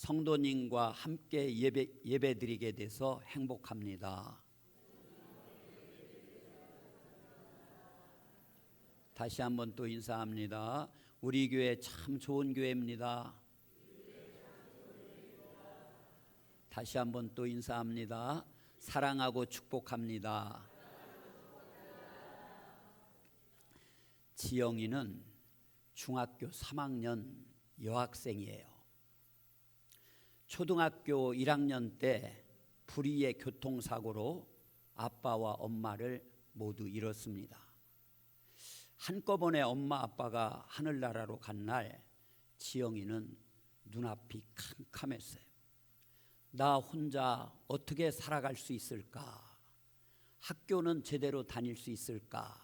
성도님과 함께 예배드리게 돼서 행복합니다. 다시 한번 또 인사합니다. 우리 교회 참 좋은 교회입니다. 다시 한번 또 인사합니다. 사랑하고 축복합니다. 지영이는 중학교 3학년 여학생이에요. 초등학교 1학년 때 불의의 교통사고로 아빠와 엄마를 모두 잃었습니다. 한꺼번에 엄마 아빠가 하늘나라로 간 날 지영이는 눈앞이 캄캄했어요. 나 혼자 어떻게 살아갈 수 있을까? 학교는 제대로 다닐 수 있을까?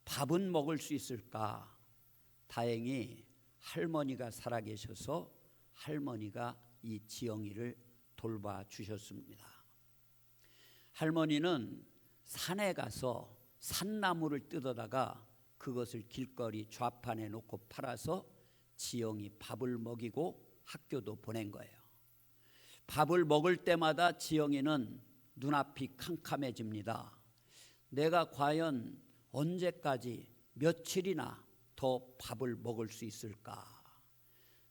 밥은 먹을 수 있을까? 다행히 할머니가 살아계셔서 할머니가 이 지영이를 돌봐주셨습니다. 할머니는 산에 가서 산나무를 뜯어다가 그것을 길거리 좌판에 놓고 팔아서 지영이 밥을 먹이고 학교도 보낸 거예요. 밥을 먹을 때마다 지영이는 눈앞이 캄캄해집니다. 내가 과연 언제까지 며칠이나 더 밥을 먹을 수 있을까?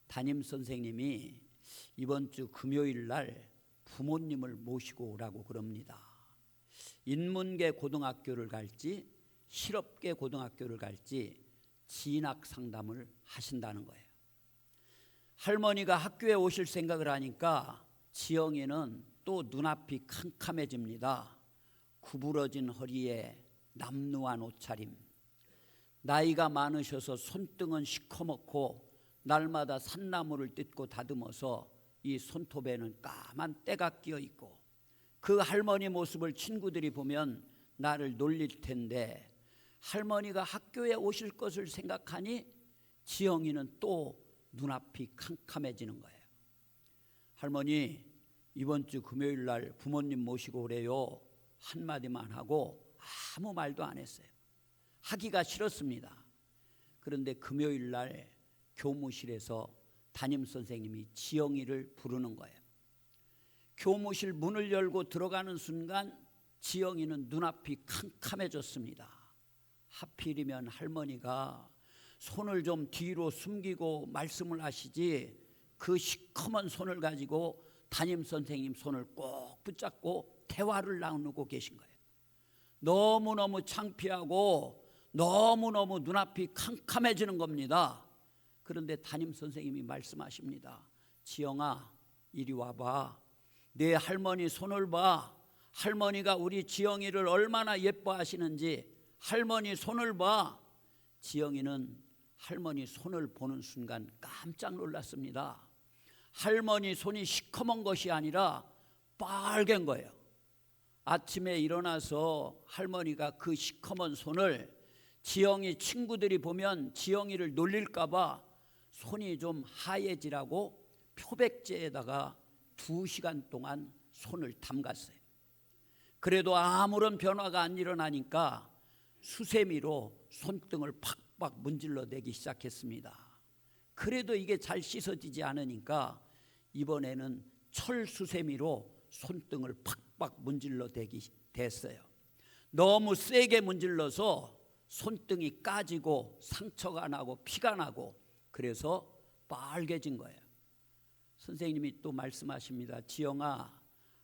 담임선생님이 이번 주 금요일 날 부모님을 모시고 오라고 그럽니다. 인문계 고등학교를 갈지 실업계 고등학교를 갈지 진학 상담을 하신다는 거예요. 할머니가 학교에 오실 생각을 하니까 지영이는 또 눈앞이 캄캄해집니다. 구부러진 허리에 남루한 옷차림, 나이가 많으셔서 손등은 시커멓고 날마다 산나무를 뜯고 다듬어서 이 손톱에는 까만 때가 끼어 있고 그 할머니 모습을 친구들이 보면 나를 놀릴 텐데 할머니가 학교에 오실 것을 생각하니 지영이는 또 눈앞이 캄캄해지는 거예요. 할머니, 이번 주 금요일 날 부모님 모시고 오래요. 한마디만 하고 아무 말도 안 했어요. 하기가 싫었습니다. 그런데 금요일 날 교무실에서 담임선생님이 지영이를 부르는 거예요. 교무실 문을 열고 들어가는 순간 지영이는 눈앞이 캄캄해졌습니다. 하필이면 할머니가 손을 좀 뒤로 숨기고 말씀을 하시지 그 시커먼 손을 가지고 담임선생님 손을 꼭 붙잡고 대화를 나누고 계신 거예요. 너무너무 창피하고 너무너무 눈앞이 캄캄해지는 겁니다. 그런데 담임선생님이 말씀하십니다. 지영아, 이리 와봐. 내 할머니 손을 봐. 할머니가 우리 지영이를 얼마나 예뻐하시는지 할머니 손을 봐. 지영이는 할머니 손을 보는 순간 깜짝 놀랐습니다. 할머니 손이 시커먼 것이 아니라 빨간 거예요. 아침에 일어나서 할머니가 그 시커먼 손을 지영이 친구들이 보면 지영이를 놀릴까 봐 손이 좀 하얘지라고 표백제에다가 2시간 동안 손을 담갔어요. 그래도 아무런 변화가 안 일어나니까 수세미로 손등을 팍팍 문질러 내기 시작했습니다. 그래도 이게 잘 씻어지지 않으니까 이번에는 철수세미로 손등을 팍팍 문질러 대기 됐어요. 너무 세게 문질러서 손등이 까지고 상처가 나고 피가 나고 그래서 빨개진 거예요. 선생님이 또 말씀하십니다. 지영아,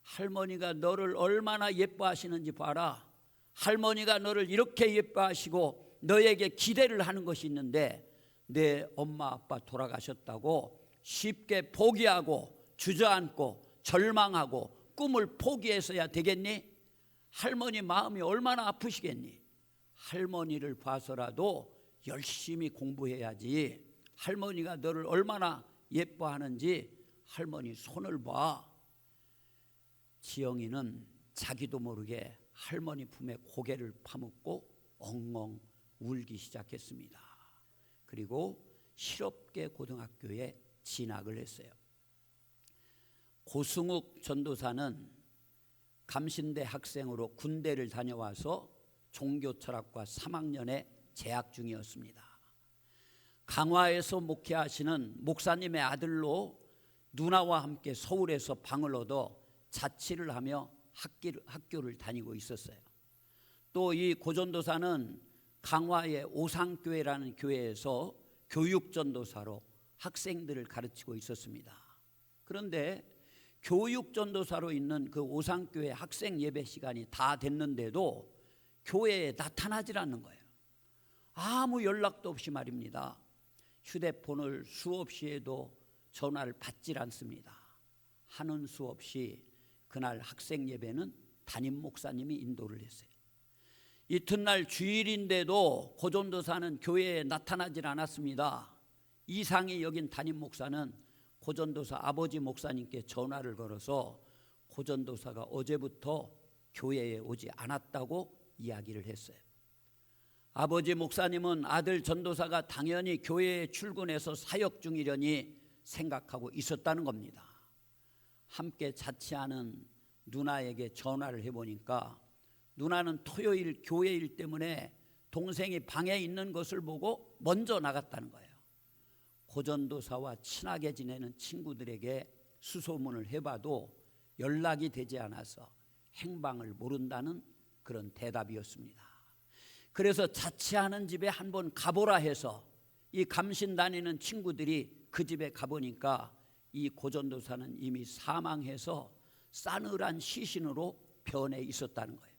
할머니가 너를 얼마나 예뻐하시는지 봐라. 할머니가 너를 이렇게 예뻐하시고 너에게 기대를 하는 것이 있는데 내 엄마 아빠 돌아가셨다고 쉽게 포기하고 주저앉고 절망하고 꿈을 포기해서야 되겠니? 할머니 마음이 얼마나 아프시겠니? 할머니를 봐서라도 열심히 공부해야지. 할머니가 너를 얼마나 예뻐하는지 할머니 손을 봐. 지영이는 자기도 모르게 할머니 품에 고개를 파묻고 엉엉 울기 시작했습니다. 그리고 실업계 고등학교에 진학을 했어요. 고승욱 전도사는 감신대 학생으로 군대를 다녀와서 종교철학과 3학년에 재학 중이었습니다. 강화에서 목회하시는 목사님의 아들로 누나와 함께 서울에서 방을 얻어 자취를 하며 학교를 다니고 있었어요. 또 이 고전도사는 강화의 오상교회라는 교회에서 교육전도사로 학생들을 가르치고 있었습니다. 그런데 교육전도사로 있는 그 오상교회 학생 예배 시간이 다 됐는데도 교회에 나타나질 않는 거예요. 아무 연락도 없이 말입니다. 휴대폰을 수없이 해도 전화를 받질 않습니다. 하는 수 없이 그날 학생 예배는 담임 목사님이 인도를 했어요. 이튿날 주일인데도 고전도사는 교회에 나타나질 않았습니다. 이상히 여긴 담임 목사는 고전도사 아버지 목사님께 전화를 걸어서 고전도사가 어제부터 교회에 오지 않았다고 이야기를 했어요. 아버지 목사님은 아들 전도사가 당연히 교회에 출근해서 사역 중이려니 생각하고 있었다는 겁니다. 함께 자취하는 누나에게 전화를 해보니까 누나는 토요일 교회일 때문에 동생이 방에 있는 것을 보고 먼저 나갔다는 거예요. 고전도사와 친하게 지내는 친구들에게 수소문을 해봐도 연락이 되지 않아서 행방을 모른다는 그런 대답이었습니다. 그래서 자취하는 집에 한번 가보라 해서 이 감신 다니는 친구들이 그 집에 가보니까 이 고전도사는 이미 사망해서 싸늘한 시신으로 변해 있었다는 거예요.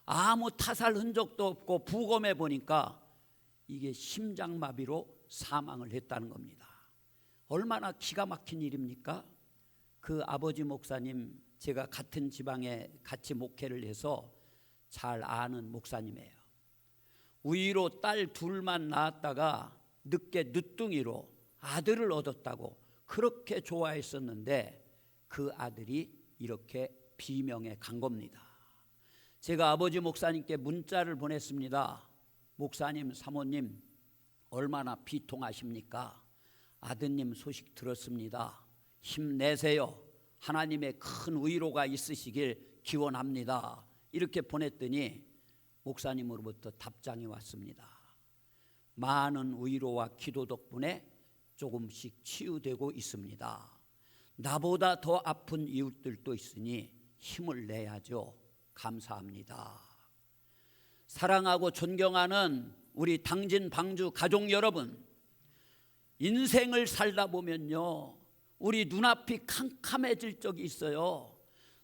아무 타살 흔적도 없고 부검해 보니까 이게 심장마비로 사망을 했다는 겁니다. 얼마나 기가 막힌 일입니까? 그 아버지 목사님, 제가 같은 지방에 같이 목회를 해서 잘 아는 목사님이에요. 우이로 딸 둘만 낳았다가 늦게 늦둥이로 아들을 얻었다고 그렇게 좋아했었는데 그 아들이 이렇게 비명에 간 겁니다. 제가 아버지 목사님께 문자를 보냈습니다. 목사님, 사모님 얼마나 비통하십니까? 아드님 소식 들었습니다. 힘내세요. 하나님의 큰 위로가 있으시길 기원합니다. 이렇게 보냈더니 목사님으로부터 답장이 왔습니다. 많은 위로와 기도 덕분에 조금씩 치유되고 있습니다. 나보다 더 아픈 이웃들도 있으니 힘을 내야죠. 감사합니다. 사랑하고 존경하는 우리 당진 방주 가족 여러분, 인생을 살다 보면요, 우리 눈앞이 캄캄해질 적이 있어요.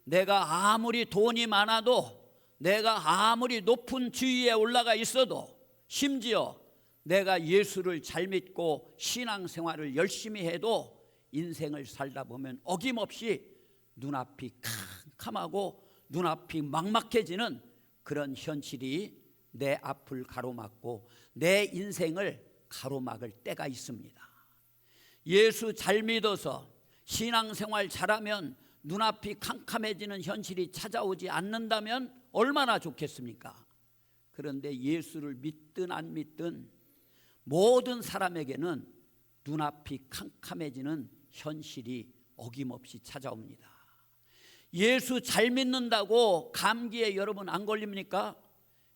내가 아무리 돈이 많아도, 내가 아무리 높은 지위에 올라가 있어도, 심지어 내가 예수를 잘 믿고 신앙생활을 열심히 해도 인생을 살다 보면 어김없이 눈앞이 캄캄하고 눈앞이 막막해지는 그런 현실이 내 앞을 가로막고 내 인생을 가로막을 때가 있습니다. 예수 잘 믿어서 신앙생활 잘하면 눈앞이 캄캄해지는 현실이 찾아오지 않는다면 얼마나 좋겠습니까? 그런데 예수를 믿든 안 믿든 모든 사람에게는 눈앞이 캄캄해지는 현실이 어김없이 찾아옵니다. 예수 잘 믿는다고 감기에 여러분 안 걸립니까?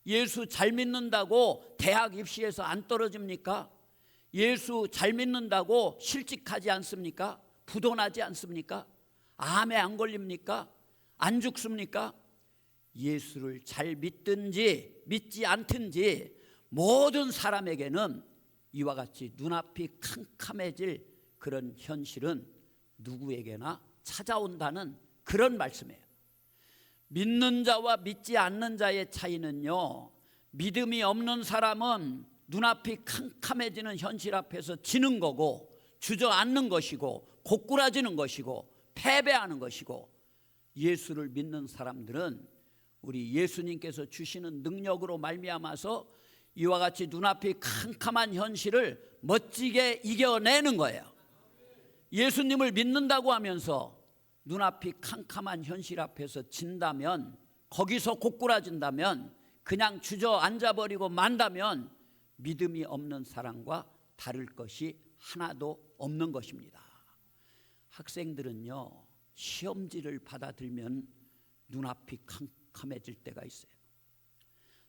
예수 잘 믿는다고 대학 입시에서 안 떨어집니까? 예수 잘 믿는다고 실직하지 않습니까? 부도나지 않습니까? 암에 안 걸립니까? 안 죽습니까? 예수를 잘 믿든지 믿지 않든지 모든 사람에게는 이와 같이 눈앞이 캄캄해질 그런 현실은 누구에게나 찾아온다는 그런 말씀이에요. 믿는 자와 믿지 않는 자의 차이는요, 믿음이 없는 사람은 눈앞이 캄캄해지는 현실 앞에서 지는 거고 주저앉는 것이고 고꾸라지는 것이고 패배하는 것이고, 예수를 믿는 사람들은 우리 예수님께서 주시는 능력으로 말미암아서 이와 같이 눈앞이 캄캄한 현실을 멋지게 이겨내는 거예요. 예수님을 믿는다고 하면서 눈앞이 캄캄한 현실 앞에서 진다면, 거기서 고꾸라진다면, 그냥 주저앉아버리고 만다면 믿음이 없는 사람과 다를 것이 하나도 없는 것입니다. 학생들은요, 시험지를 받아들면 눈앞이 캄캄해질 때가 있어요.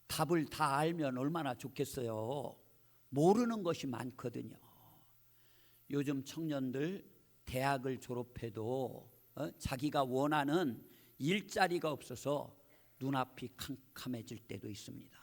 답을 다 알면 얼마나 좋겠어요. 모르는 것이 많거든요. 요즘 청년들 대학을 졸업해도 자기가 원하는 일자리가 없어서 눈앞이 캄캄해질 때도 있습니다.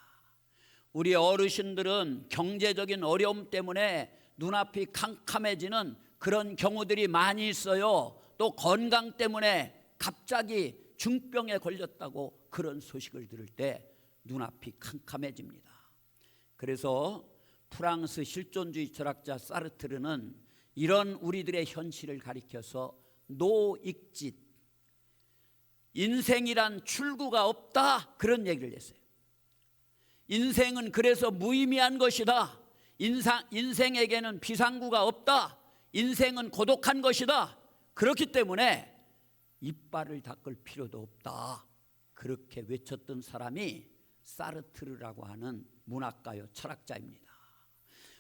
우리 어르신들은 경제적인 어려움 때문에 눈앞이 캄캄해지는 그런 경우들이 많이 있어요. 또 건강 때문에 갑자기 중병에 걸렸다고 그런 소식을 들을 때 눈앞이 캄캄해집니다. 그래서 프랑스 실존주의 철학자 사르트르는 이런 우리들의 현실을 가리켜서 노익짓, 인생이란 출구가 없다, 그런 얘기를 했어요. 인생은 그래서 무의미한 것이다. 인생에게는 비상구가 없다. 인생은 고독한 것이다. 그렇기 때문에 이빨을 닦을 필요도 없다. 그렇게 외쳤던 사람이 사르트르라고 하는 문학가요 철학자입니다.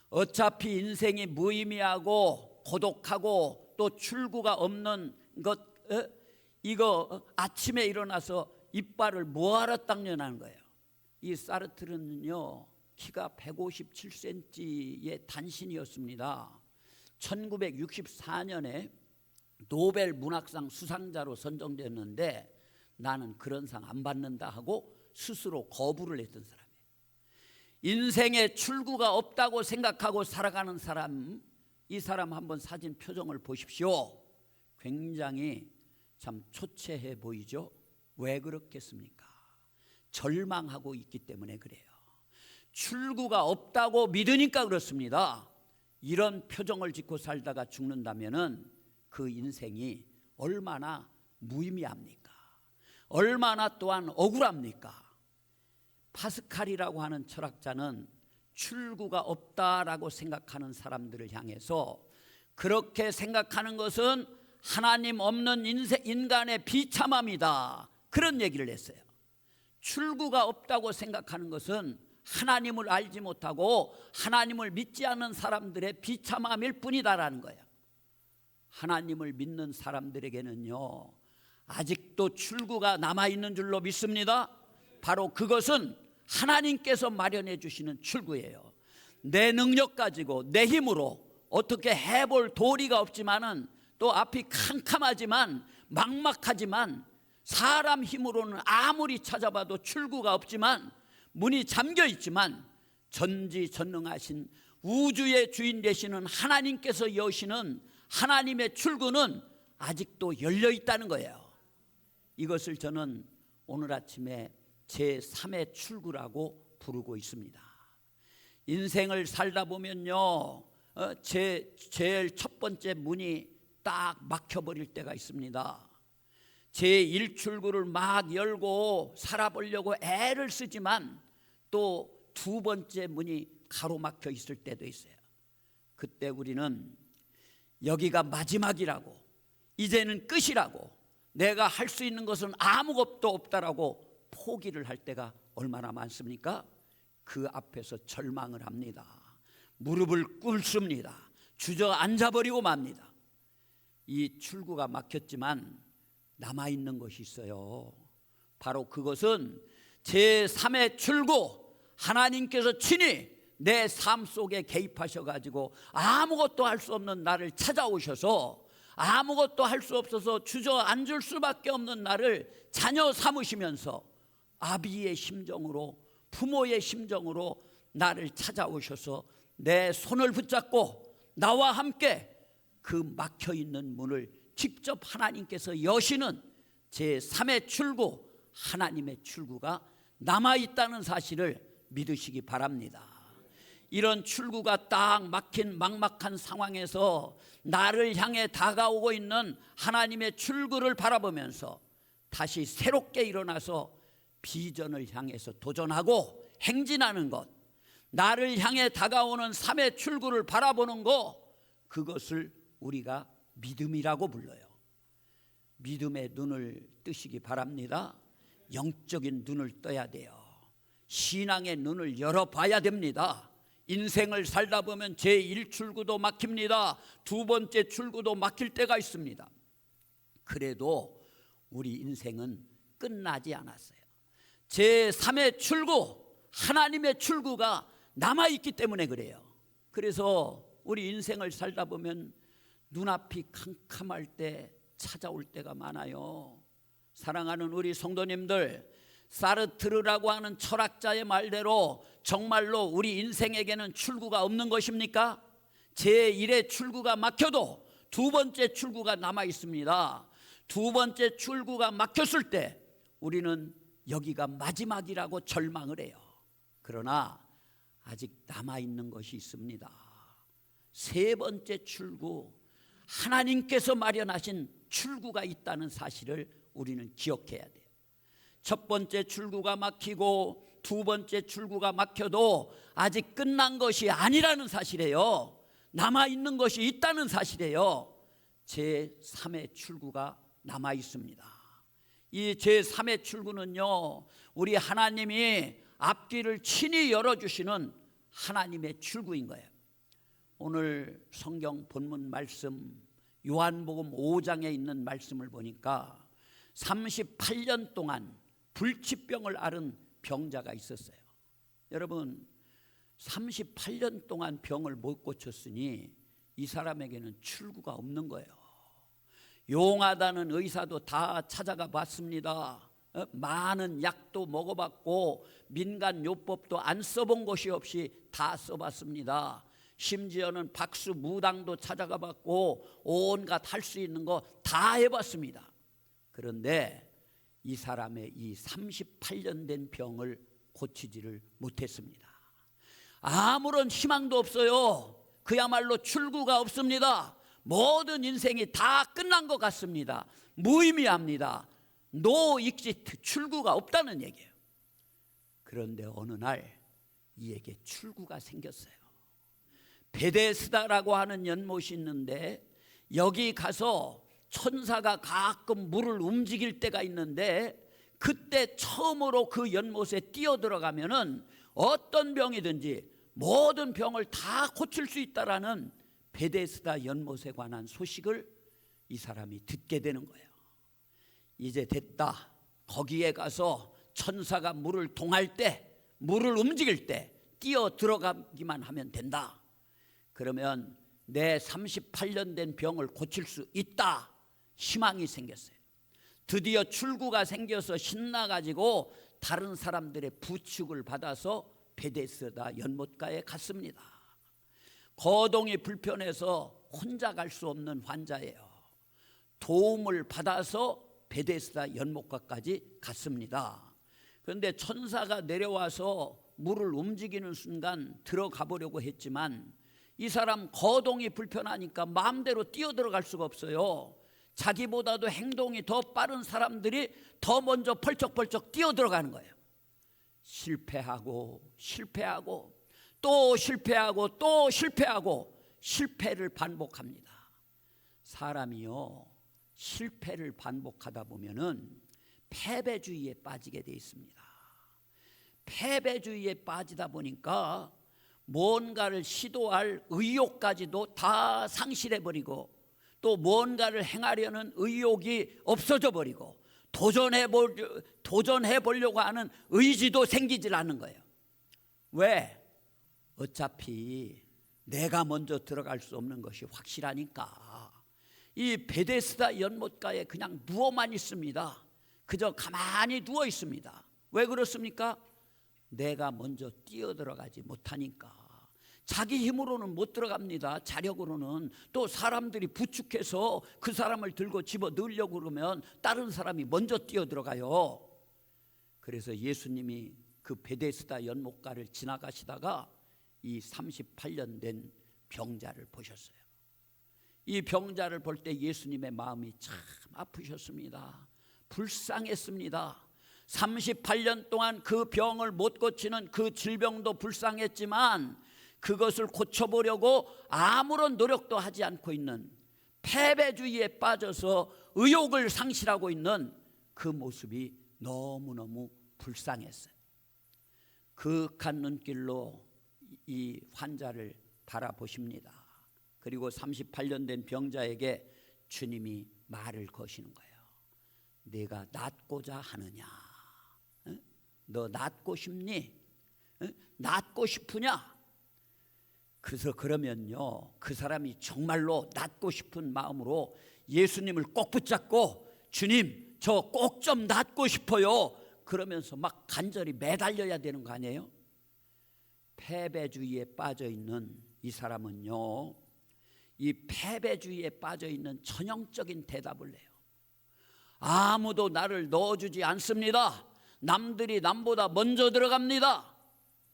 어차피 인생이 무의미하고 고독하고 또 출구가 없는 것, 이거 아침에 일어나서 이빨을 뭐하러 닦냐는 거예요. 이 사르트르는요, 키가 157cm의 단신이었습니다. 1964년에 노벨 문학상 수상자로 선정됐는데 나는 그런 상 안 받는다 하고 스스로 거부를 했던 사람이에요. 인생에 출구가 없다고 생각하고 살아가는 사람, 이 사람 한번 사진 표정을 보십시오. 굉장히 참 초췌해 보이죠? 왜 그렇겠습니까? 절망하고 있기 때문에 그래요. 출구가 없다고 믿으니까 그렇습니다. 이런 표정을 짓고 살다가 죽는다면은 그 인생이 얼마나 무의미합니까? 얼마나 또한 억울합니까? 파스칼이라고 하는 철학자는 출구가 없다라고 생각하는 사람들을 향해서 그렇게 생각하는 것은 하나님 없는 인간의 비참함이다, 그런 얘기를 했어요. 출구가 없다고 생각하는 것은 하나님을 알지 못하고 하나님을 믿지 않는 사람들의 비참함일 뿐이다라는 거예요. 하나님을 믿는 사람들에게는요, 아직도 출구가 남아있는 줄로 믿습니다. 바로 그것은 하나님께서 마련해 주시는 출구예요. 내 능력 가지고 내 힘으로 어떻게 해볼 도리가 없지만은, 또 앞이 캄캄하지만 막막하지만 사람 힘으로는 아무리 찾아봐도 출구가 없지만, 문이 잠겨 있지만 전지전능하신 우주의 주인 되시는 하나님께서 여시는 하나님의 출구는 아직도 열려 있다는 거예요. 이것을 저는 오늘 아침에 제3의 출구라고 부르고 있습니다. 인생을 살다 보면요, 제일 첫 번째 문이 딱 막혀버릴 때가 있습니다. 제1출구를 막 열고 살아보려고 애를 쓰지만 또 두 번째 문이 가로막혀 있을 때도 있어요. 그때 우리는 여기가 마지막이라고, 이제는 끝이라고, 내가 할 수 있는 것은 아무것도 없다라고 포기를 할 때가 얼마나 많습니까? 그 앞에서 절망을 합니다. 무릎을 꿇습니다. 주저앉아버리고 맙니다. 이 출구가 막혔지만 남아있는 것이 있어요. 바로 그것은 제3의 출구, 하나님께서 친히 내 삶 속에 개입하셔가지고 아무것도 할 수 없는 나를 찾아오셔서 아무것도 할 수 없어서 주저앉을 수밖에 없는 나를 자녀 삼으시면서 아비의 심정으로, 부모의 심정으로 나를 찾아오셔서 내 손을 붙잡고 나와 함께 그 막혀있는 문을 직접 하나님께서 여시는 제3의 출구, 하나님의 출구가 남아있다는 사실을 믿으시기 바랍니다. 이런 출구가 딱 막힌 막막한 상황에서 나를 향해 다가오고 있는 하나님의 출구를 바라보면서 다시 새롭게 일어나서 비전을 향해서 도전하고 행진하는 것, 나를 향해 다가오는 삶의 출구를 바라보는 것, 그것을 우리가 믿음이라고 불러요. 믿음의 눈을 뜨시기 바랍니다. 영적인 눈을 떠야 돼요. 신앙의 눈을 열어봐야 됩니다. 인생을 살다 보면 제1출구도 막힙니다. 두 번째 출구도 막힐 때가 있습니다. 그래도 우리 인생은 끝나지 않았어요. 제3의 출구, 하나님의 출구가 남아있기 때문에 그래요. 그래서 우리 인생을 살다 보면 눈앞이 캄캄할 때 찾아올 때가 많아요. 사랑하는 우리 성도님들, 사르트르라고 하는 철학자의 말대로 정말로 우리 인생에게는 출구가 없는 것입니까? 제1의 출구가 막혀도 두 번째 출구가 남아 있습니다. 두 번째 출구가 막혔을 때 우리는 여기가 마지막이라고 절망을 해요. 그러나 아직 남아있는 것이 있습니다. 세 번째 출구, 하나님께서 마련하신 출구가 있다는 사실을 우리는 기억해야 돼요. 첫 번째 출구가 막히고 두 번째 출구가 막혀도 아직 끝난 것이 아니라는 사실이에요. 남아있는 것이 있다는 사실이에요. 제3의 출구가 남아 있습니다. 이 제3의 출구는요, 우리 하나님이 앞길을 친히 열어주시는 하나님의 출구인 거예요. 오늘 성경 본문 말씀 요한복음 5장에 있는 말씀을 보니까 38년 동안 불치병을 앓은 병자가 있었어요. 여러분, 38년 동안 병을 못 고쳤으니 이 사람에게는 출구가 없는 거예요. 용하다는 의사도 다 찾아가 봤습니다. 많은 약도 먹어봤고 민간요법도 안 써본 것이 없이 다 써봤습니다. 심지어는 박수 무당도 찾아가 봤고 온갖 할 수 있는 거 다 해봤습니다. 그런데 이 사람의 이 38년 된 병을 고치지를 못했습니다. 아무런 희망도 없어요. 그야말로 출구가 없습니다. 모든 인생이 다 끝난 것 같습니다. 무의미합니다. 노 익시트, 출구가 없다는 얘기예요. 그런데 어느 날 이에게 출구가 생겼어요. 베데스다라고 하는 연못이 있는데 여기 가서 천사가 가끔 물을 움직일 때가 있는데 그때 처음으로 그 연못에 뛰어들어가면은 어떤 병이든지 모든 병을 다 고칠 수 있다라는 베데스다 연못에 관한 소식을 이 사람이 듣게 되는 거예요. 이제 됐다. 거기에 가서 천사가 물을 동할 때, 물을 움직일 때 뛰어 들어가기만 하면 된다. 그러면 내 38년 된 병을 고칠 수 있다. 희망이 생겼어요. 드디어 출구가 생겨서 신나가지고 다른 사람들의 부축을 받아서 베데스다 연못가에 갔습니다. 거동이 불편해서 혼자 갈 수 없는 환자예요. 도움을 받아서 베데스다 연못가까지 갔습니다. 그런데 천사가 내려와서 물을 움직이는 순간 들어가 보려고 했지만 이 사람 거동이 불편하니까 마음대로 뛰어들어갈 수가 없어요. 자기보다도 행동이 더 빠른 사람들이 더 먼저 펄쩍펄쩍 뛰어들어가는 거예요. 실패하고 또 실패하고 또 실패하고 실패를 반복합니다. 사람이요, 실패를 반복하다 보면은 패배주의에 빠지게 돼 있습니다. 패배주의에 빠지다 보니까 뭔가를 시도할 의욕까지도 다 상실해버리고 또 뭔가를 행하려는 의욕이 없어져 버리고 도전해 보려고 하는 의지도 생기질 않는 거예요. 왜? 어차피 내가 먼저 들어갈 수 없는 것이 확실하니까. 이 베데스다 연못가에 그냥 누워만 있습니다. 그저 가만히 누워 있습니다. 왜 그렇습니까? 내가 먼저 뛰어들어가지 못하니까. 자기 힘으로는 못 들어갑니다. 자력으로는. 또 사람들이 부축해서 그 사람을 들고 집어 넣으려고 그러면 다른 사람이 먼저 뛰어들어가요. 그래서 예수님이 그 베데스다 연못가를 지나가시다가 이 38년 된 병자를 보셨어요. 이 병자를 볼 때 예수님의 마음이 참 아프셨습니다. 불쌍했습니다. 38년 동안 그 병을 못 고치는 그 질병도 불쌍했지만 그것을 고쳐보려고 아무런 노력도 하지 않고 있는 패배주의에 빠져서 의욕을 상실하고 있는 그 모습이 너무너무 불쌍했어요. 그윽한 눈길로 이 환자를 바라보십니다. 그리고 38년 된 병자에게 주님이 말을 거시는 거예요. 네가 낫고자 하느냐? 너 낫고 싶니? 낫고 싶으냐? 그래서 그러면요, 그 사람이 정말로 낫고 싶은 마음으로 예수님을 꼭 붙잡고 주님, 저 꼭 좀 낫고 싶어요. 그러면서 막 간절히 매달려야 되는 거 아니에요? 패배주의에 빠져 있는 이 사람은요, 이 패배주의에 빠져 있는 전형적인 대답을 해요. 아무도 나를 넣어주지 않습니다. 남들이 남보다 먼저 들어갑니다.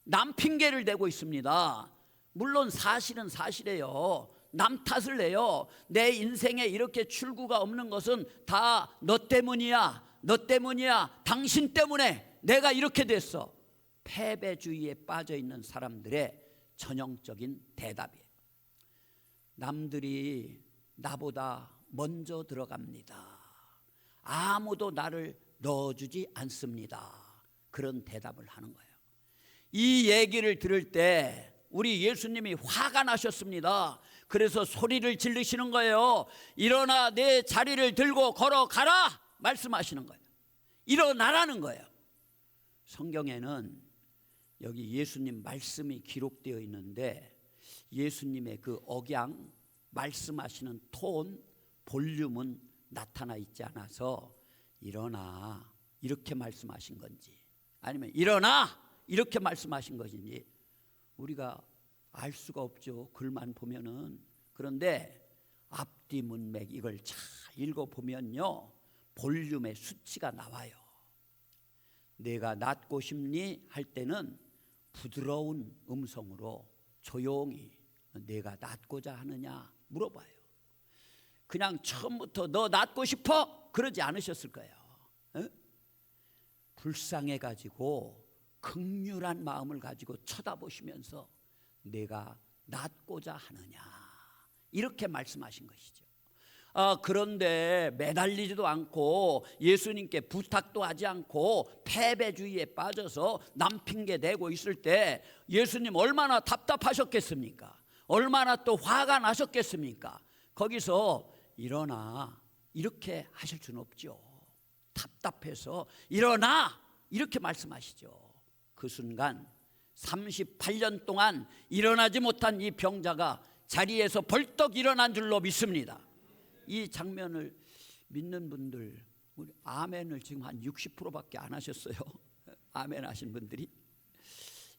남 핑계를 대고 있습니다. 물론 사실은 사실이에요. 남 탓을 해요. 내 인생에 이렇게 출구가 없는 것은 다 너 때문이야. 너 때문이야. 당신 때문에 내가 이렇게 됐어. 패배주의에 빠져 있는 사람들의 전형적인 대답이에요. 남들이 나보다 먼저 들어갑니다. 아무도 나를 넣어주지 않습니다. 그런 대답을 하는 거예요. 이 얘기를 들을 때 우리 예수님이 화가 나셨습니다. 그래서 소리를 지르시는 거예요. 일어나 내 자리를 들고 걸어가라 말씀하시는 거예요. 일어나라는 거예요. 성경에는 여기 예수님 말씀이 기록되어 있는데 예수님의 그 억양, 말씀하시는 톤, 볼륨은 나타나 있지 않아서 일어나 이렇게 말씀하신 건지 아니면 일어나 이렇게 말씀하신 것인지 우리가 알 수가 없죠. 글만 보면은. 그런데 앞뒤 문맥 이걸 잘 읽어보면요, 볼륨의 수치가 나와요. 내가 낫고 싶니 할 때는 부드러운 음성으로 조용히 내가 낫고자 하느냐 물어봐요. 그냥 처음부터 너 낫고 싶어? 그러지 않으셨을 거예요. 에? 불쌍해가지고 긍휼한 마음을 가지고 쳐다보시면서 내가 낫고자 하느냐 이렇게 말씀하신 것이죠. 그런데 매달리지도 않고 예수님께 부탁도 하지 않고 패배주의에 빠져서 남 핑계 대고 있을 때 예수님 얼마나 답답하셨겠습니까? 얼마나 또 화가 나셨겠습니까? 거기서 일어나 이렇게 하실 수는 없죠. 답답해서 일어나 이렇게 말씀하시죠. 그 순간 38년 동안 일어나지 못한 이 병자가 자리에서 벌떡 일어난 줄로 믿습니다. 이 장면을 믿는 분들 우리 아멘을 지금 한 60%밖에 안 하셨어요. 아멘 하신 분들이.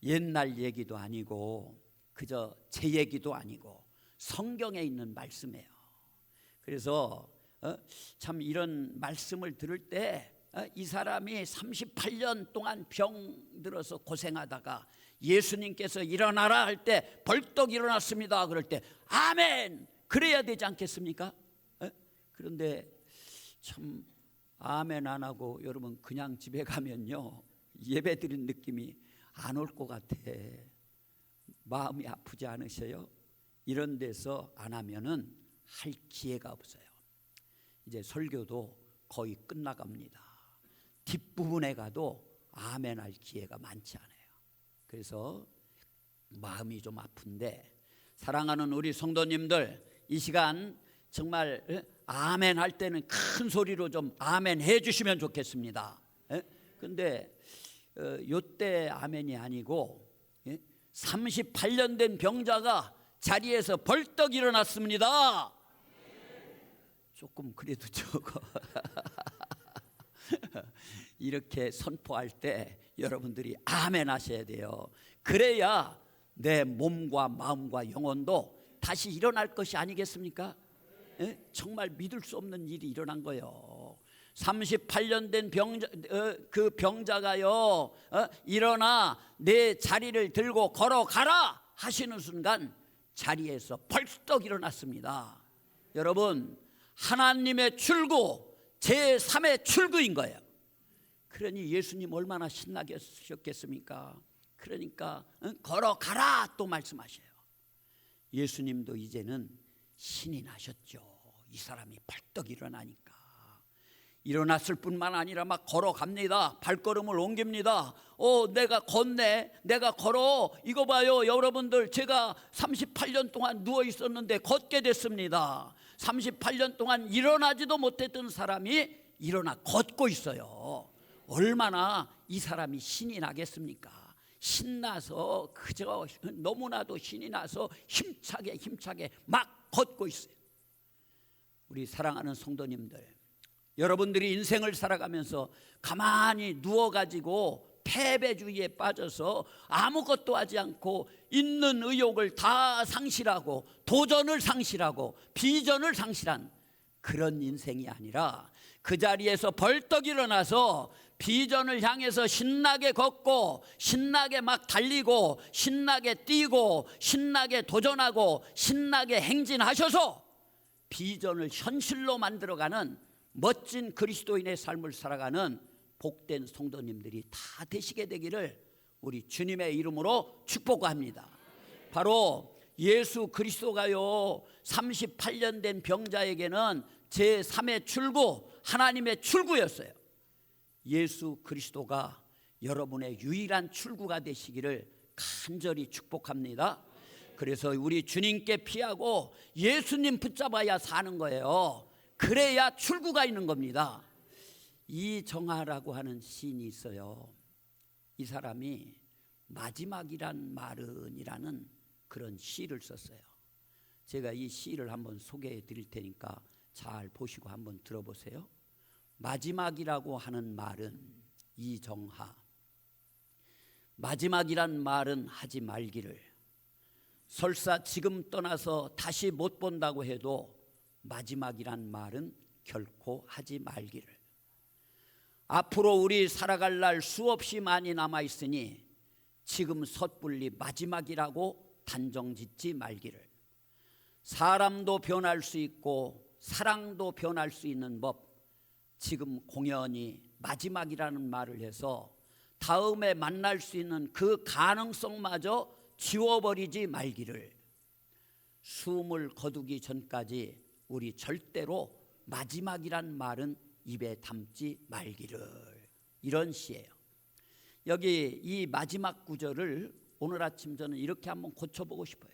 옛날 얘기도 아니고 그저 제 얘기도 아니고 성경에 있는 말씀이에요. 그래서 참 이런 말씀을 들을 때 이 사람이 38년 동안 병들어서 고생하다가 예수님께서 일어나라 할 때 벌떡 일어났습니다. 그럴 때 아멘 그래야 되지 않겠습니까? 그런데 참 아멘 안 하고 여러분 그냥 집에 가면요 예배 드린 느낌이 안 올 것 같아. 마음이 아프지 않으셔요? 이런 데서 안 하면은 할 기회가 없어요. 이제 설교도 거의 끝나갑니다. 뒷부분에 가도 아멘 할 기회가 많지 않아요. 그래서 마음이 좀 아픈데 사랑하는 우리 성도님들 이 시간 정말 아멘 할 때는 큰 소리로 좀 아멘 해 주시면 좋겠습니다. 그런데 요때 아멘이 아니고 38년 된 병자가 자리에서 벌떡 일어났습니다. 조금 그래도 적어. 이렇게 선포할 때 여러분들이 아멘 하셔야 돼요. 그래야 내 몸과 마음과 영혼도 다시 일어날 것이 아니겠습니까? 정말 믿을 수 없는 일이 일어난 거예요. 38년 된 그 병자가요 일어나 내 자리를 들고 걸어가라 하시는 순간 자리에서 벌떡 일어났습니다. 여러분 하나님의 출구 제3의 출구인 거예요. 그러니 예수님 얼마나 신나셨겠습니까? 그러니까 걸어가라 또 말씀하셔요. 예수님도 이제는 신이 나셨죠. 이 사람이 벌떡 일어나니까. 일어났을 뿐만 아니라 막 걸어갑니다. 발걸음을 옮깁니다. 내가 걷네. 내가 걸어. 이거 봐요. 여러분들 제가 38년 동안 누워 있었는데 걷게 됐습니다. 38년 동안 일어나지도 못했던 사람이 일어나 걷고 있어요. 얼마나 이 사람이 신이 나겠습니까? 신나서 그저 너무나도 신이 나서 힘차게 막 걷고 있어요. 우리 사랑하는 성도님들, 여러분들이 인생을 살아가면서 가만히 누워가지고 패배주의에 빠져서 아무것도 하지 않고 있는 의욕을 다 상실하고 도전을 상실하고 비전을 상실한 그런 인생이 아니라 그 자리에서 벌떡 일어나서 비전을 향해서 신나게 걷고 신나게 막 달리고 신나게 뛰고 신나게 도전하고 신나게 행진하셔서 비전을 현실로 만들어가는 멋진 그리스도인의 삶을 살아가는 복된 성도님들이 다 되시게 되기를 우리 주님의 이름으로 축복합니다. 바로 예수 그리스도가요 38년 된 병자에게는 제3의 출구, 하나님의 출구였어요. 예수 그리스도가 여러분의 유일한 출구가 되시기를 간절히 축복합니다. 그래서 우리 주님께 피하고 예수님 붙잡아야 사는 거예요. 그래야 출구가 있는 겁니다. 이정하라고 하는 시인이 있어요. 이 사람이 마지막이란 말은이라는 그런 시를 썼어요. 제가 이 시를 한번 소개해 드릴 테니까 잘 보시고 한번 들어보세요. 마지막이라고 하는 말은, 이정하. 마지막이란 말은 하지 말기를. 설사 지금 떠나서 다시 못 본다고 해도 마지막이란 말은 결코 하지 말기를. 앞으로 우리 살아갈 날 수없이 많이 남아있으니 지금 섣불리 마지막이라고 단정짓지 말기를. 사람도 변할 수 있고 사랑도 변할 수 있는 법, 지금 공연히 마지막이라는 말을 해서 다음에 만날 수 있는 그 가능성마저 지워버리지 말기를. 숨을 거두기 전까지 우리 절대로 마지막이란 말은 입에 담지 말기를. 이런 시예요. 여기 이 마지막 구절을 오늘 아침 저는 이렇게 한번 고쳐보고 싶어요.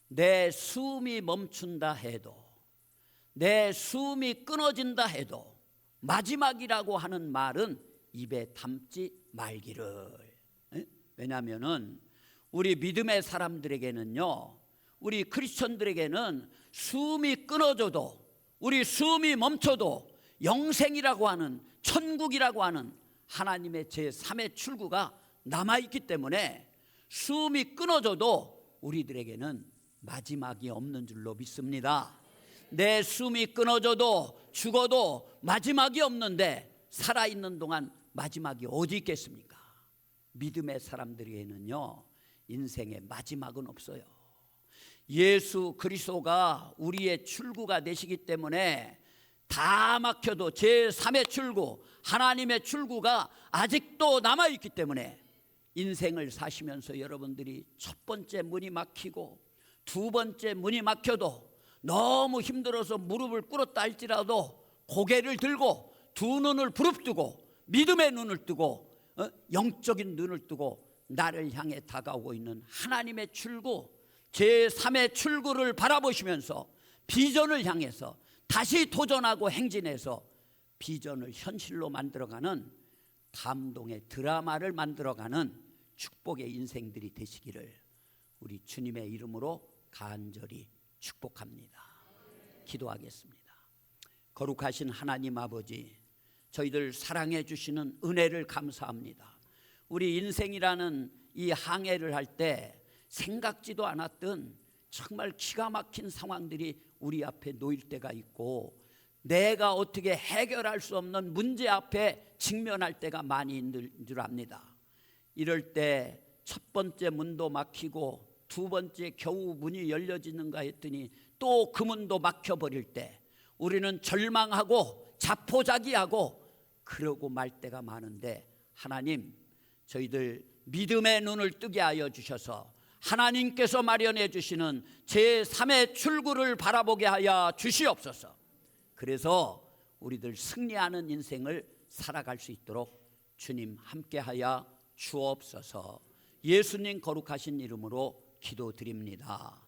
내 숨이 멈춘다 해도, 내 숨이 끊어진다 해도 마지막이라고 하는 말은 입에 담지 말기를. 왜냐하면 우리 믿음의 사람들에게는요, 우리 크리스천들에게는 숨이 끊어져도, 우리 숨이 멈춰도 영생이라고 하는, 천국이라고 하는 하나님의 제3의 출구가 남아있기 때문에 숨이 끊어져도 우리들에게는 마지막이 없는 줄로 믿습니다. 내 숨이 끊어져도 죽어도 마지막이 없는데 살아있는 동안 마지막이 어디 있겠습니까? 믿음의 사람들에게는요, 인생의 마지막은 없어요. 예수 그리스도가 우리의 출구가 되시기 때문에 다 막혀도 제3의 출구, 하나님의 출구가 아직도 남아있기 때문에 인생을 사시면서 여러분들이 첫 번째 문이 막히고 두 번째 문이 막혀도 너무 힘들어서 무릎을 꿇었다 할지라도 고개를 들고 두 눈을 부릅뜨고 믿음의 눈을 뜨고 영적인 눈을 뜨고 나를 향해 다가오고 있는 하나님의 출구, 제3의 출구를 바라보시면서 비전을 향해서 다시 도전하고 행진해서 비전을 현실로 만들어가는 감동의 드라마를 만들어가는 축복의 인생들이 되시기를 우리 주님의 이름으로 간절히 축복합니다. 기도하겠습니다. 거룩하신 하나님 아버지, 저희들 사랑해 주시는 은혜를 감사합니다. 우리 인생이라는 이 항해를 할 때 생각지도 않았던 정말 기가 막힌 상황들이 우리 앞에 놓일 때가 있고 내가 어떻게 해결할 수 없는 문제 앞에 직면할 때가 많이 있는 줄 압니다. 이럴 때 첫 번째 문도 막히고 두 번째 겨우 문이 열려지는가 했더니 또 그 문도 막혀버릴 때 우리는 절망하고 자포자기하고 그러고 말 때가 많은데, 하나님, 저희들 믿음의 눈을 뜨게 하여 주셔서 하나님께서 마련해 주시는 제3의 출구를 바라보게 하여 주시옵소서. 그래서 우리들 승리하는 인생을 살아갈 수 있도록 주님 함께하여 주옵소서. 예수님 거룩하신 이름으로 기도드립니다.